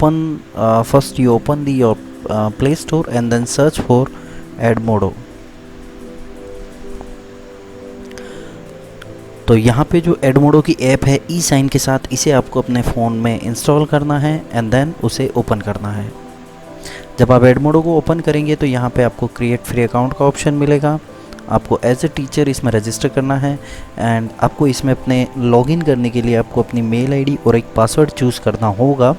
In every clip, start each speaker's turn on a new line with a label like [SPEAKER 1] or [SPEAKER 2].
[SPEAKER 1] first you open the your Play Store and then search for Edmodo। तो यहाँ पे जो एडमोडो की ऐप है ई साइन के साथ, इसे आपको अपने फ़ोन में इंस्टॉल करना है एंड देन उसे ओपन करना है। जब आप एडमोडो को ओपन करेंगे तो यहाँ पे आपको क्रिएट फ्री अकाउंट का ऑप्शन मिलेगा। आपको एज ए टीचर इसमें रजिस्टर करना है एंड आपको इसमें अपने लॉगिन करने के लिए आपको अपनी मेल आईडी और एक पासवर्ड चूज़ करना होगा।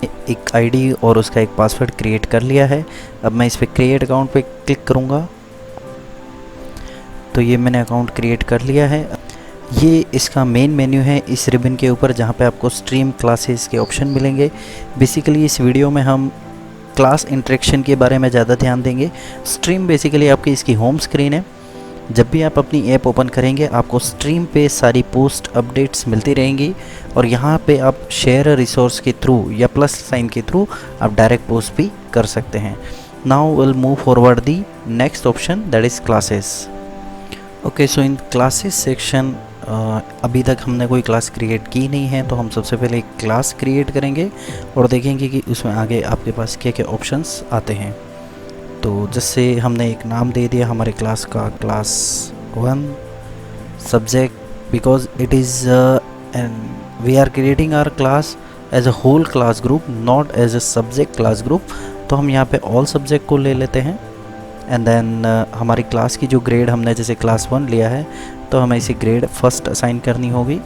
[SPEAKER 1] एक आईडी और उसका एक पासवर्ड क्रिएट कर लिया है। अब मैं इस पर क्रिएट अकाउंट पे क्लिक करूँगा तो ये मैंने अकाउंट क्रिएट कर लिया है। ये इसका मेन मेन्यू है इस रिबन के ऊपर, जहाँ पे आपको स्ट्रीम क्लासेस के ऑप्शन मिलेंगे। बेसिकली इस वीडियो में हम क्लास इंटरेक्शन के बारे में ज़्यादा ध्यान देंगे। स्ट्रीम बेसिकली आपकी इसकी होम स्क्रीन है। जब भी आप अपनी ऐप ओपन करेंगे आपको स्ट्रीम पे सारी पोस्ट अपडेट्स मिलती रहेंगी और यहाँ पे आप शेयर रिसोर्स के थ्रू या प्लस साइन के थ्रू आप डायरेक्ट पोस्ट भी कर सकते हैं। Now will move forward the next option, that is classes. Okay, so in classes section अभी तक हमने कोई क्लास क्रिएट की नहीं है, तो हम सबसे पहले एक क्लास क्रिएट करेंगे और देखेंगे कि उसमें आगे आपके पास क्या क्या ऑप्शंस आते हैं। तो जैसे हमने एक नाम दे दिया हमारे क्लास का, class 1 subject, because it is and we are creating our class as a whole class group, not as a subject class group. तो हम यहाँ पे ऑल सब्जेक्ट को ले लेते हैं एंड देन हमारी क्लास की जो ग्रेड हमने जैसे क्लास 1 लिया है तो हमें इसे ग्रेड फर्स्ट असाइन करनी होगी।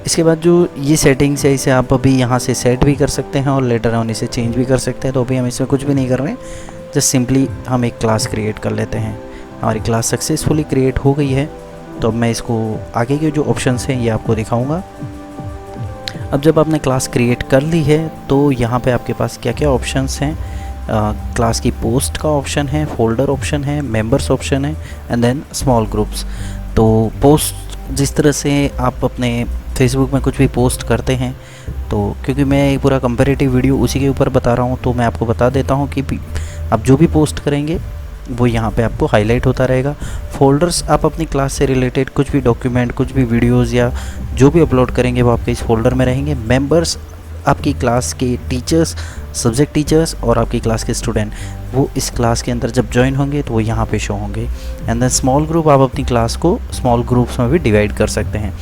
[SPEAKER 1] इसके बाद जो ये सेटिंग्स है इसे आप अभी यहाँ से सेट भी कर सकते हैं और लेटर ऑन इसे चेंज भी कर सकते हैं। तो अभी हम इसमें कुछ भी नहीं कर रहे हैं, जस्ट सिंपली हम एक क्लास क्रिएट कर लेते हैं। हमारी क्लास सक्सेसफुली क्रिएट हो गई है। तो अब मैं इसको आगे के जो ऑप्शंस हैं ये आपको दिखाऊंगा। अब जब आपने क्लास क्रिएट कर ली है तो यहाँ पे आपके पास क्या क्या ऑप्शंस हैं। क्लास की पोस्ट का ऑप्शन है, फोल्डर ऑप्शन है, मेंबर्स ऑप्शन है एंड देन स्मॉल ग्रुप्स। तो पोस्ट जिस तरह से आप अपने फेसबुक में कुछ भी पोस्ट करते हैं, तो क्योंकि मैं एक पूरा कंपैरेटिव वीडियो उसी के ऊपर बता रहा हूँ तो मैं आपको बता देता हूँ कि आप जो भी पोस्ट करेंगे वो यहाँ पे आपको हाईलाइट होता रहेगा। फोल्डर्स आप अपनी क्लास से रिलेटेड कुछ भी डॉक्यूमेंट, कुछ भी वीडियोज़ या जो भी अपलोड करेंगे वो आपके इस फोल्डर में रहेंगे। मेंबर्स आपकी क्लास के टीचर्स, सब्जेक्ट टीचर्स और आपकी क्लास के स्टूडेंट, वो इस क्लास के अंदर जब ज्वाइन होंगे तो वो यहाँ पे शो होंगे। एंड देन स्मॉल ग्रुप, आप अपनी क्लास को स्मॉल ग्रुप्स में भी डिवाइड कर सकते हैं।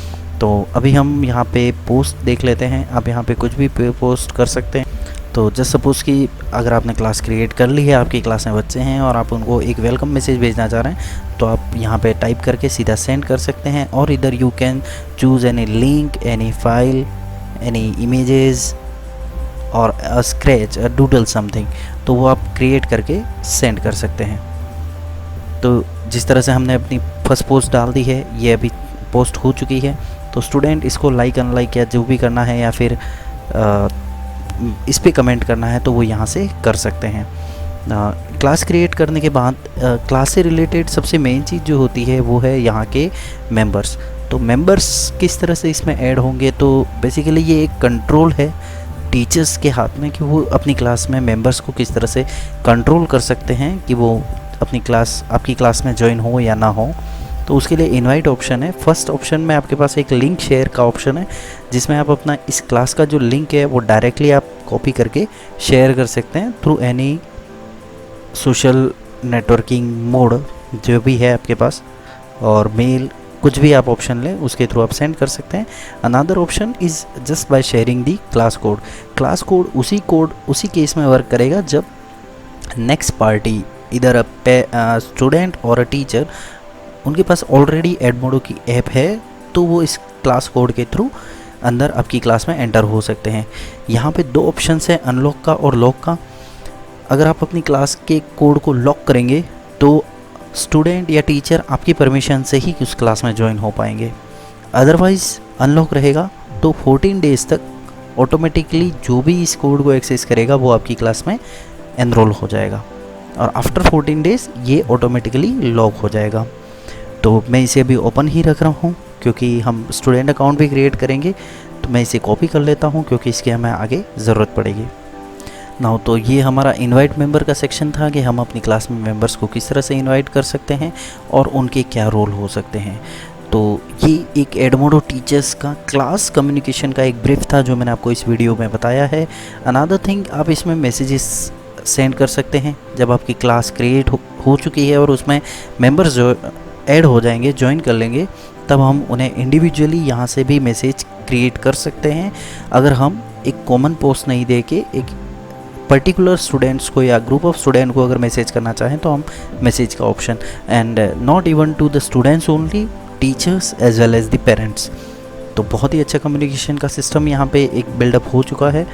[SPEAKER 1] तो अभी हम यहाँ पे पोस्ट देख लेते हैं। आप यहाँ पे कुछ भी पोस्ट कर सकते हैं। तो जस्ट सपोज़ कि अगर आपने क्लास क्रिएट कर ली है, आपकी क्लास में बच्चे हैं और आप उनको एक वेलकम मैसेज भेजना चाह रहे हैं, तो आप यहाँ पे टाइप करके सीधा सेंड कर सकते हैं। और इधर you can choose any link, any file, any images और a scratch, a doodle something, तो वो आप क्रिएट करके सेंड कर सकते हैं। तो जिस तरह से हमने अपनी फर्स्ट पोस्ट डाल दी है, ये अभी पोस्ट हो चुकी है। तो स्टूडेंट इसको लाइक, अनलाइक या जो भी करना है या फिर इस पे कमेंट करना है तो वो यहाँ से कर सकते हैं। क्लास क्रिएट करने के बाद क्लास से रिलेटेड सबसे मेन चीज़ जो होती है वो है यहाँ के मेंबर्स। तो मेंबर्स किस तरह से इसमें ऐड होंगे, तो बेसिकली ये एक कंट्रोल है टीचर्स के हाथ में कि वो अपनी क्लास में मेंबर्स को किस तरह से कंट्रोल कर सकते हैं कि वो अपनी क्लास, आपकी क्लास में ज्वाइन हो या ना हो। तो उसके लिए इनवाइट ऑप्शन है। फर्स्ट ऑप्शन में आपके पास एक लिंक शेयर का ऑप्शन है, जिसमें आप अपना इस क्लास का जो लिंक है वो डायरेक्टली आप कॉपी करके शेयर कर सकते हैं through any social networking mode जो भी है आपके पास, और मेल कुछ भी आप ऑप्शन लें उसके थ्रू आप सेंड कर सकते हैं। Another option is just by sharing the class code. Class code उसी केस में वर्क करेगा जब नेक्स्ट पार्टी, इधर अ स्टूडेंट और अ टीचर, उनके पास ऑलरेडी एडमोडो की ऐप है तो वो इस क्लास कोड के थ्रू अंदर आपकी क्लास में एंटर हो सकते हैं। यहाँ पे दो ऑप्शंस हैं, अनलॉक का और लॉक का। अगर आप अपनी क्लास के कोड को लॉक करेंगे तो स्टूडेंट या टीचर आपकी परमिशन से ही उस क्लास में ज्वाइन हो पाएंगे। अदरवाइज़ अनलॉक रहेगा तो 14 डेज़ तक ऑटोमेटिकली जो भी इस कोड को एक्सेस करेगा वो आपकी क्लास में एनरोल हो जाएगा और आफ्टर 14 डेज़ ये ऑटोमेटिकली लॉक हो जाएगा। तो मैं इसे अभी ओपन ही रख रहा हूँ क्योंकि हम स्टूडेंट अकाउंट भी क्रिएट करेंगे, तो मैं इसे कॉपी कर लेता हूँ क्योंकि इसकी हमें आगे ज़रूरत पड़ेगी। नाउ तो ये हमारा इनवाइट मेंबर का सेक्शन था कि हम अपनी क्लास में मेंबर्स को किस तरह से इनवाइट कर सकते हैं और उनके क्या रोल हो सकते हैं। तो ये एक एडमोडो टीचर्स का क्लास कम्युनिकेशन का एक ब्रीफ था जो मैंने आपको इस वीडियो में बताया है। अनदर थिंग, आप इसमें मैसेजेस सेंड कर सकते हैं जब आपकी क्लास क्रिएट हो चुकी है और उसमें मेंबर्स जो ऐड हो जाएंगे, ज्वाइन कर लेंगे, तब हम उन्हें इंडिविजुअली यहाँ से भी मैसेज क्रिएट कर सकते हैं। अगर हम एक कॉमन पोस्ट नहीं दे के एक पर्टिकुलर स्टूडेंट्स को या ग्रुप ऑफ स्टूडेंट को अगर मैसेज करना चाहें तो हम मैसेज का option, and not even to the students only, teachers as well as the parents. तो बहुत ही अच्छा कम्युनिकेशन का सिस्टम यहाँ पे एक बिल्डअप हो चुका है।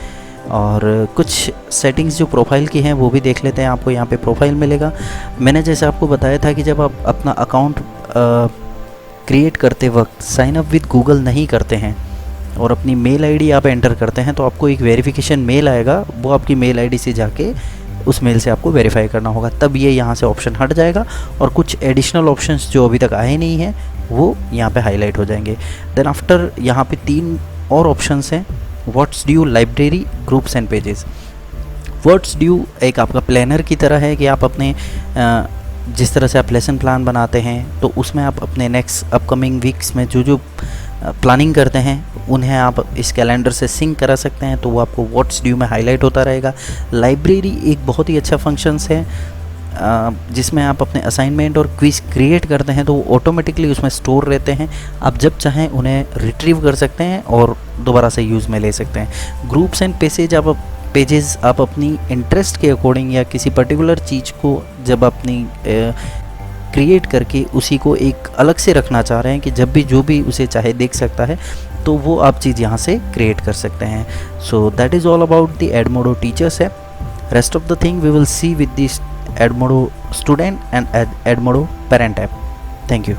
[SPEAKER 1] और कुछ सेटिंग्स जो प्रोफाइल की हैं वो भी देख लेते हैं। आपको यहाँ पे प्रोफाइल मिलेगा। मैंने जैसे आपको बताया था कि जब आप अपना अकाउंट क्रिएट करते वक्त साइन अप विद गूगल नहीं करते हैं और अपनी मेल आईडी आप एंटर करते हैं तो आपको एक वेरिफिकेशन मेल आएगा, वो आपकी मेल आईडी से जाके उस मेल से आपको वेरीफाई करना होगा, तब ये यहाँ से ऑप्शन हट जाएगा और कुछ एडिशनल ऑप्शंस जो अभी तक आए नहीं हैं वो यहाँ पे हाईलाइट हो जाएंगे। देन आफ्टर यहाँ पे 3 और ऑप्शंस हैं, what's due, library, groups and pages. What's due एक आपका प्लानर की तरह है कि आप अपने जिस तरह से आप लेसन प्लान बनाते हैं तो उसमें आप अपने नेक्स्ट अपकमिंग वीक्स में जो प्लानिंग करते हैं उन्हें आप इस कैलेंडर से सिंक करा सकते हैं, तो वो आपको व्हाट्स ड्यू में हाईलाइट होता रहेगा। लाइब्रेरी एक बहुत ही अच्छा फंक्शंस है जिसमें आप अपने असाइनमेंट और क्विज क्रिएट करते हैं तो वो ऑटोमेटिकली उसमें स्टोर रहते हैं, आप जब चाहें उन्हें रिट्रीव कर सकते हैं और दोबारा से यूज़ में ले सकते हैं। ग्रुप्स एंड पेजेस आप अपनी इंटरेस्ट के अकॉर्डिंग या किसी पर्टिकुलर चीज़ को जब अपनी क्रिएट करके उसी को एक अलग से रखना चाह रहे हैं कि जब भी जो भी उसे चाहे देख सकता है, तो वो आप चीज़ यहाँ से क्रिएट कर सकते हैं। So that is all about the Edmodo teachers है। Rest of the thing we will see with this Edmodo student and Edmodo parent app. Thank you.